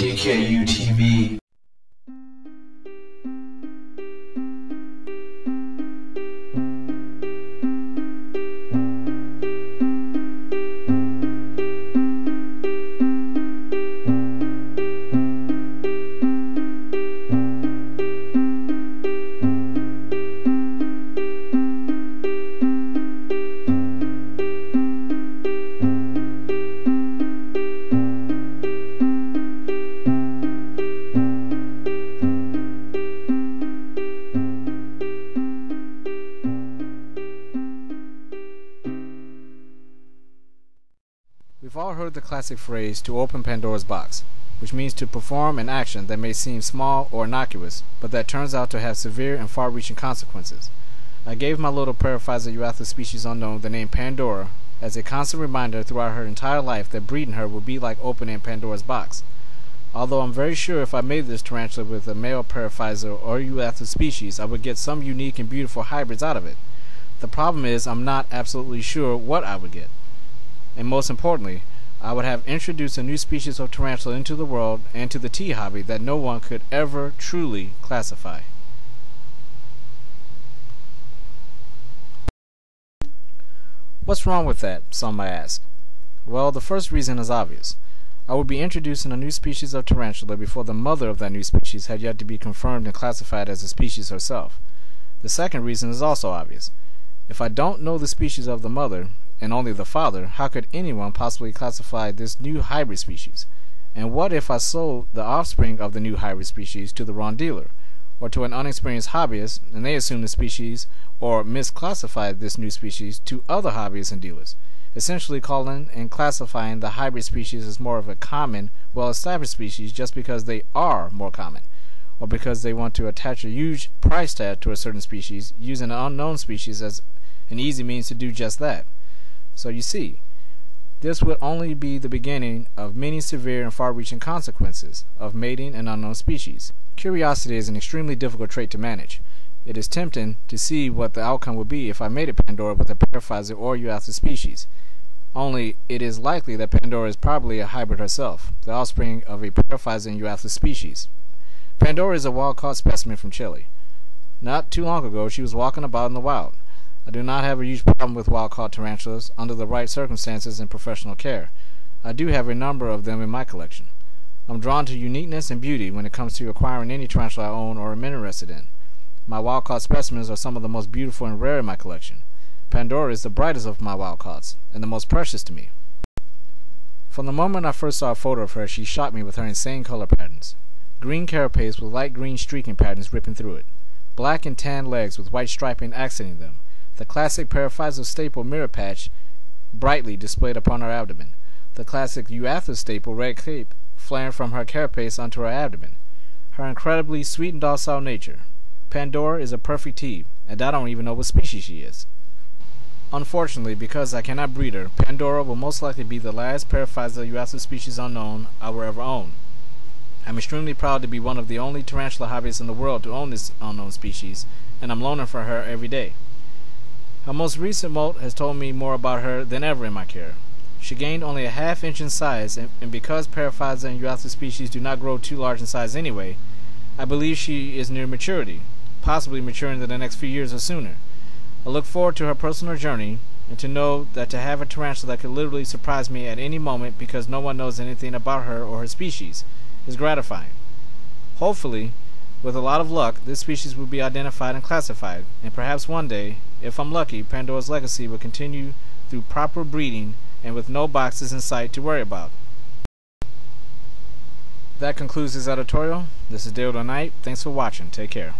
TKU TV. We've all heard the classic phrase, to open Pandora's box, which means to perform an action that may seem small or innocuous, but that turns out to have severe and far-reaching consequences. I gave my little Paraphysa Euathlus species unknown the name Pandora as a constant reminder throughout her entire life that breeding her would be like opening Pandora's box. Although I'm very sure if I made this tarantula with a male Paraphysa or Euathlus species, I would get some unique and beautiful hybrids out of it. The problem is I'm not absolutely sure what I would get. And most importantly, I would have introduced a new species of tarantula into the world and to the tea hobby that no one could ever truly classify. What's wrong with that, some might ask? Well, the first reason is obvious. I would be introducing a new species of tarantula before the mother of that new species had yet to be confirmed and classified as a species herself. The second reason is also obvious. If I don't know the species of the mother, and only the father, how could anyone possibly classify this new hybrid species? And what if I sold the offspring of the new hybrid species to the wrong dealer, or to an unexperienced hobbyist, and they assumed the species, or misclassified this new species to other hobbyists and dealers, essentially calling and classifying the hybrid species as more of a common, well-established species just because they are more common, or because they want to attach a huge price tag to a certain species, using an unknown species as an easy means to do just that. So you see, this would only be the beginning of many severe and far-reaching consequences of mating an unknown species. Curiosity is an extremely difficult trait to manage. It is tempting to see what the outcome would be if I mated Pandora with a Paraphysa or Euathlus species. Only, it is likely that Pandora is probably a hybrid herself, the offspring of a Paraphysa and Euathlus species. Pandora is a wild-caught specimen from Chile. Not too long ago, she was walking about in the wild. I do not have a huge problem with wild-caught tarantulas under the right circumstances and professional care. I do have a number of them in my collection. I'm drawn to uniqueness and beauty when it comes to acquiring any tarantula I own or am interested in. My wild-caught specimens are some of the most beautiful and rare in my collection. Pandora is the brightest of my wild-caughts, and the most precious to me. From the moment I first saw a photo of her, she shocked me with her insane color patterns. Green carapace with light green streaking patterns ripping through it. Black and tan legs with white striping accenting them. The classic Paraphysa staple mirror patch brightly displayed upon her abdomen. The classic Euathlus staple red cape flaring from her carapace onto her abdomen. Her incredibly sweet and docile nature. Pandora is a perfect tea, and I don't even know what species she is. Unfortunately, because I cannot breed her, Pandora will most likely be the last Paraphysa Euathlus species unknown I will ever own. I'm extremely proud to be one of the only tarantula hobbyists in the world to own this unknown species, and I'm learning from her every day. Her most recent molt has told me more about her than ever in my care. She gained only a half-inch in size, and because Paraphysa and Euathlus species do not grow too large in size anyway, I believe she is near maturity, possibly maturing in the next few years or sooner. I look forward to her personal journey, and to know that to have a tarantula that could literally surprise me at any moment because no one knows anything about her or her species is gratifying. Hopefully, with a lot of luck, this species will be identified and classified, and perhaps one day, if I'm lucky, Pandora's legacy will continue through proper breeding and with no boxes in sight to worry about. That concludes this editorial. This is Dale Knight. Thanks for watching. Take care.